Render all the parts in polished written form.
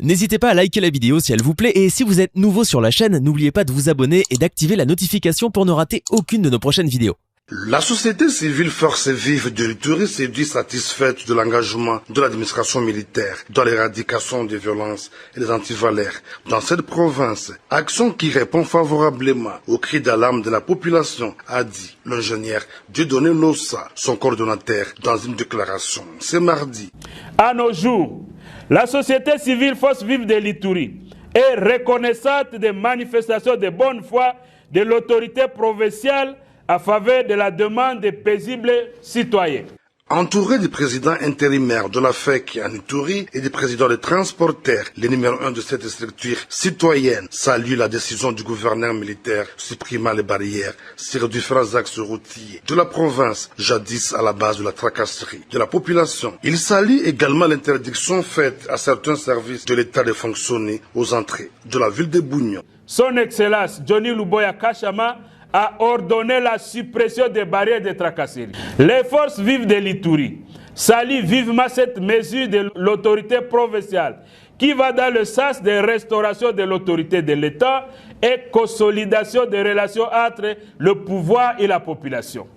N'hésitez pas à liker la vidéo si elle vous plaît et si vous êtes nouveau sur la chaîne, n'oubliez pas de vous abonner et d'activer la notification pour ne rater aucune de nos prochaines vidéos. La société civile Forces vives de l'Ituri s'est dit satisfaite de l'engagement de l'administration militaire dans l'éradication des violences et des antivalaires dans cette province. Action qui répond favorablement aux cris d'alarme de la population, a dit l'ingénieur Dieudonné Lossa, son coordonnateur, dans une déclaration. C'est mardi. À nos jours, la société civile Forces vives de l'Ituri est reconnaissante des manifestations de bonne foi de l'autorité provinciale à faveur de la demande des paisibles citoyens. Entouré du président intérimaire de la FEC en Ituri et du président des transporteurs, le numéro 1 de cette structure citoyenne salue la décision du gouverneur militaire supprimant les barrières sur différents axes routiers de la province, jadis à la base de la tracasserie de la population. Il salue également l'interdiction faite à certains services de l'État de fonctionner aux entrées de la ville de Bougno. Son Excellence Johnny Luboya Kashama a ordonné la suppression des barrières de tracasserie. Les forces vives de l'Ituri saluent vivement cette mesure de l'autorité provinciale qui va dans le sens de restauration de l'autorité de l'État et consolidation des relations entre le pouvoir et la population.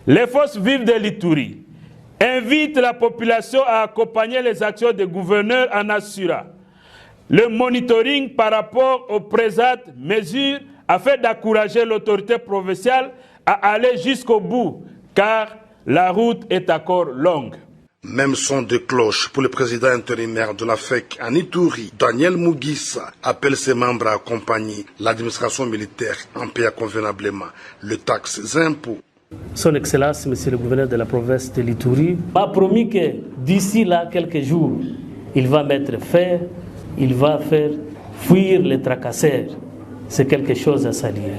Les forces vives de l'Ituri invitent la population à accompagner les actions des gouverneurs en assurant le monitoring par rapport aux présentes mesures afin d'encourager l'autorité provinciale à aller jusqu'au bout, car la route est encore longue. Même son de cloche pour le président intérimaire de la FEC en Ituri, Daniel Mugisa, appelle ses membres à accompagner l'administration militaire en payant convenablement les taxes et impôts. Son Excellence, Monsieur le gouverneur de la province de l'Ituri, a promis que d'ici là quelques jours, il va mettre fin, il va faire fuir les tracasseurs. C'est quelque chose à saluer.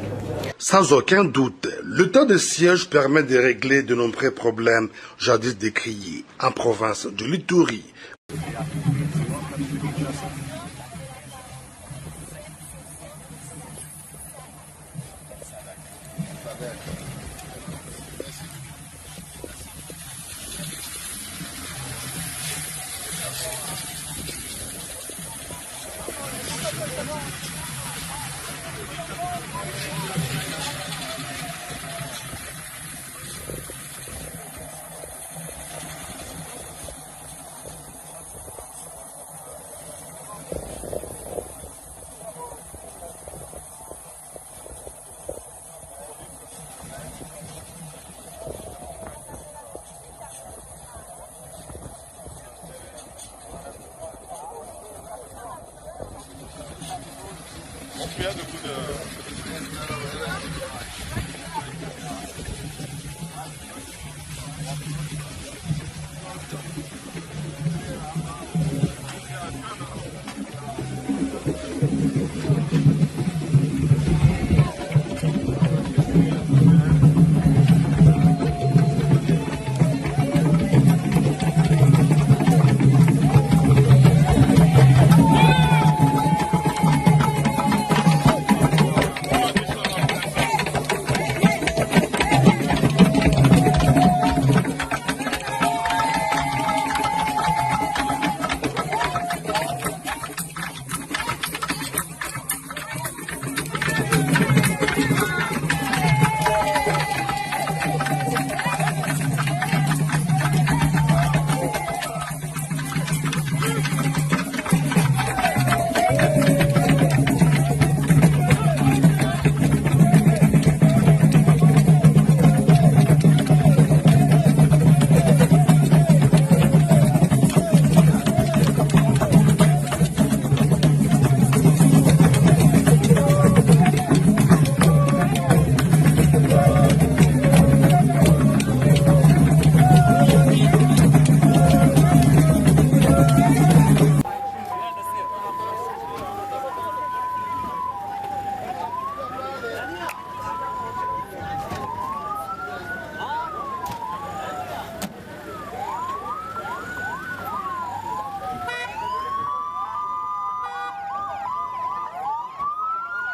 Sans aucun doute, l'état de siège permet de régler de nombreux problèmes jadis décriés en province de l'Ituri.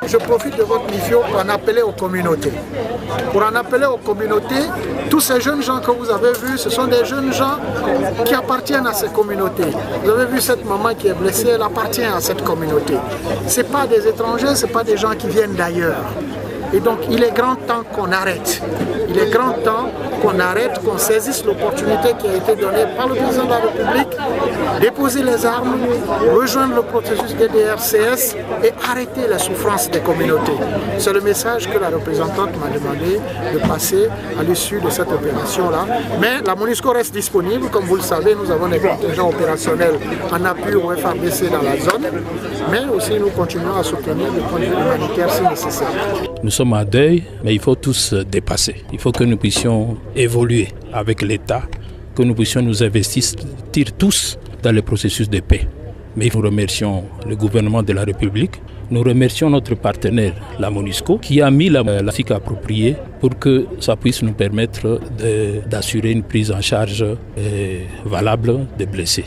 Je profite de votre mission pour en appeler aux communautés. Pour en appeler aux communautés, tous ces jeunes gens que vous avez vus, ce sont des jeunes gens qui appartiennent à ces communautés. Vous avez vu cette maman qui est blessée, elle appartient à cette communauté. Ce n'est pas des étrangers, ce n'est pas des gens qui viennent d'ailleurs. Et donc il est grand temps qu'on arrête. Il est grand temps qu'on arrête, qu'on saisisse l'opportunité qui a été donnée par le président de la République, déposer les armes, rejoindre le processus DDRCS et arrêter la souffrance des communautés. C'est le message que la représentante m'a demandé de passer à l'issue de cette opération-là. Mais la MONUSCO reste disponible. Comme vous le savez, nous avons des contingents opérationnels en appui au FARDC dans la zone. Mais aussi, nous continuons à soutenir le point de vue humanitaire si nécessaire. Nous sommes à deuil, mais il faut tous dépasser. Il faut que nous puissions évoluer avec l'État, que nous puissions nous investir tous dans le processus de paix. Mais nous remercions le gouvernement de la République, nous remercions notre partenaire, la MONUSCO, qui a mis la logistique appropriée pour que ça puisse nous permettre d'assurer une prise en charge valable des blessés.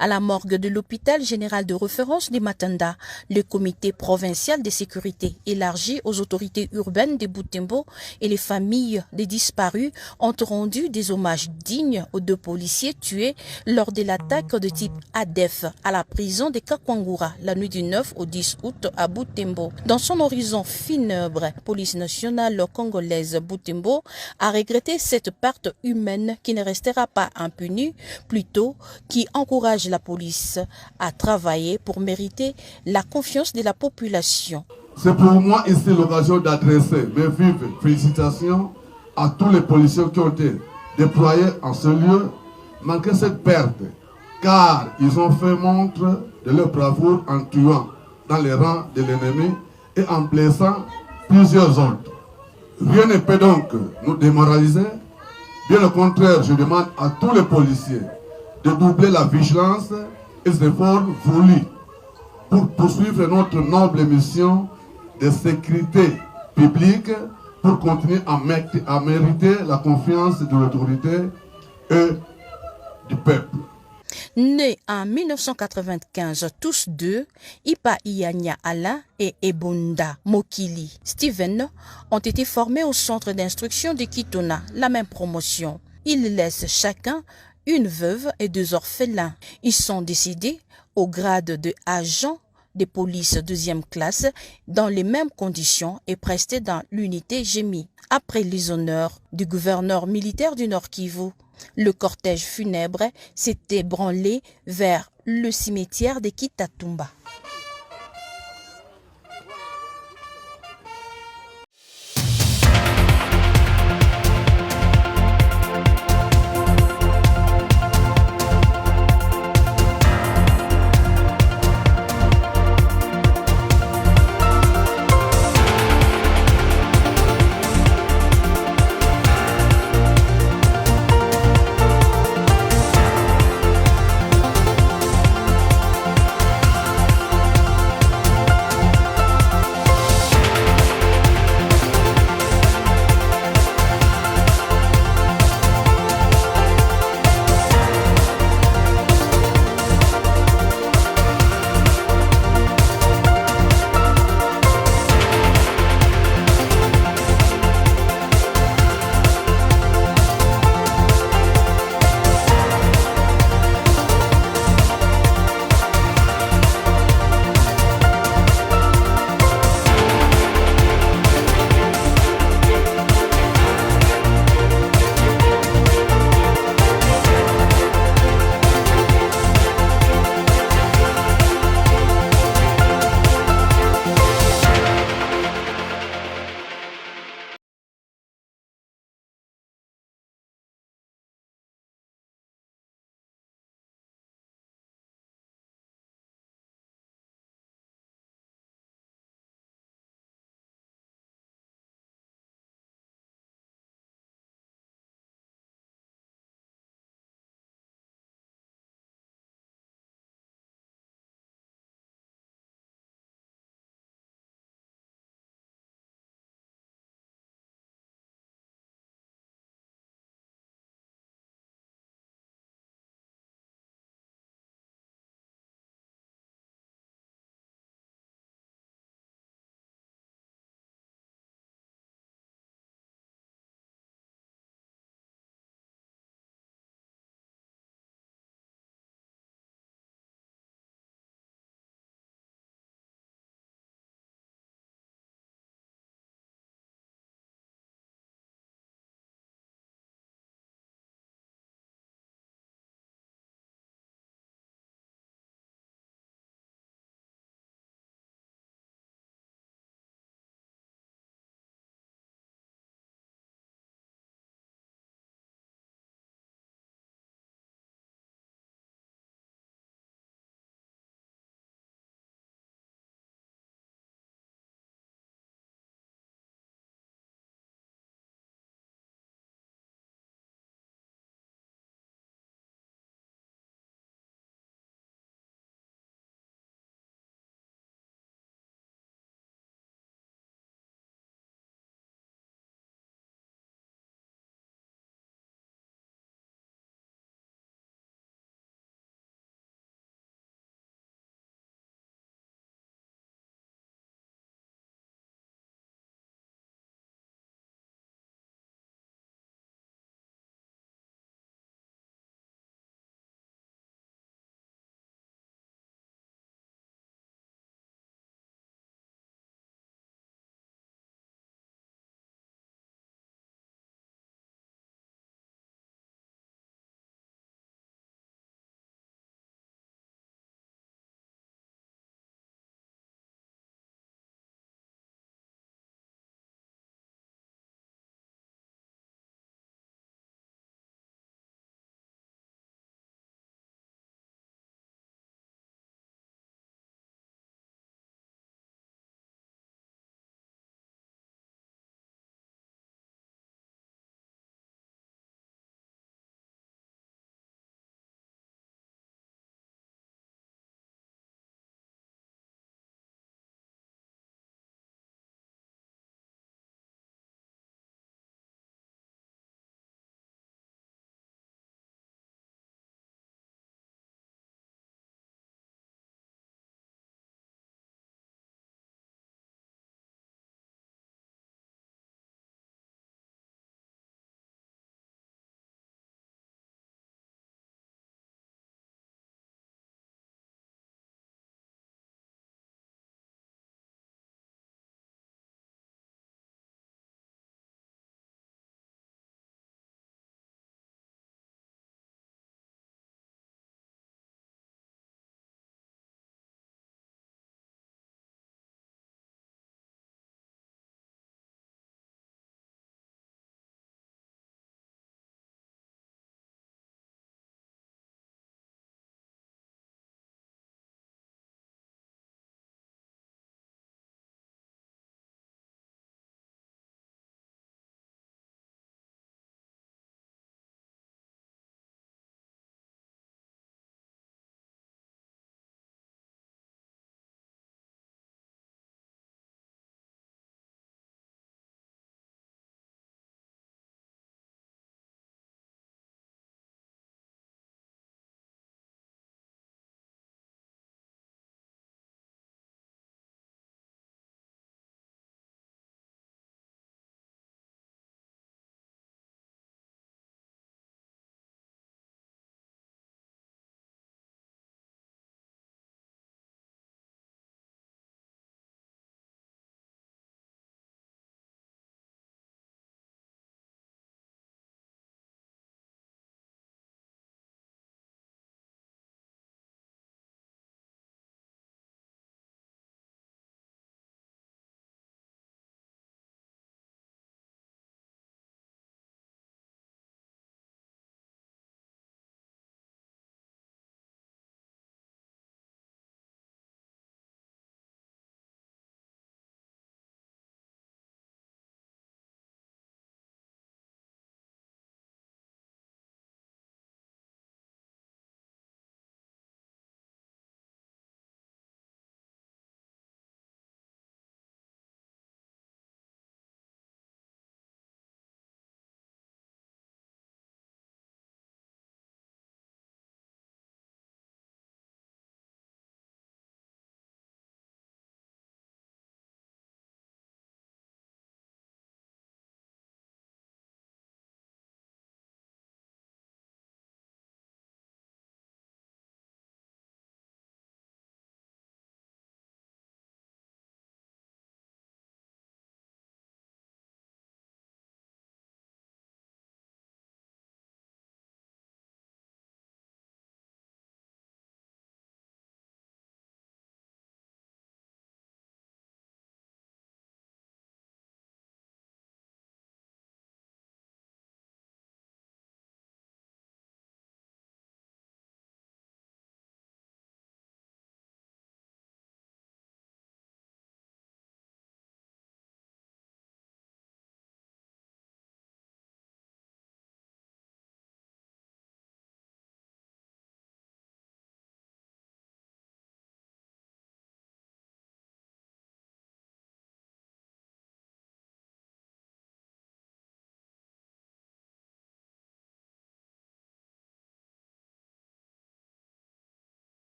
À la morgue de l'hôpital général de référence de Matanda, le comité provincial de sécurité élargi aux autorités urbaines de Butembo et les familles des disparus ont rendu des hommages dignes aux 2 policiers tués lors de l'attaque de type ADF à la prison de Kakwangura la nuit du 9 au 10 août à Butembo. Dans son horizon funèbre, police nationale congolaise Butembo a regretté cette perte humaine qui ne restera pas impunie, plutôt qui encourage la police à travailler pour mériter la confiance de la population. C'est pour moi ici l'occasion d'adresser mes vives félicitations à tous les policiers qui ont été déployés en ce lieu, malgré cette perte, car ils ont fait montre de leur bravoure en tuant dans les rangs de l'ennemi et en blessant plusieurs autres. Rien ne peut donc nous démoraliser. Bien au contraire, je demande à tous les policiers de doubler la vigilance et les efforts voulus pour poursuivre notre noble mission de sécurité publique pour continuer à mériter la confiance de l'autorité et du peuple. Nés en 1995, tous deux, Ipa Ianya Alain et Ebonda Mokili Steven, ont été formés au centre d'instruction de Kitona, la même promotion. Ils laissent chacun une veuve et 2 orphelins. Ils sont décédés au grade de agent de police 2e classe dans les mêmes conditions et prestés dans l'unité GEMI. Après les honneurs du gouverneur militaire du Nord Kivu, le cortège funèbre s'était branlé vers le cimetière de Kitatumba.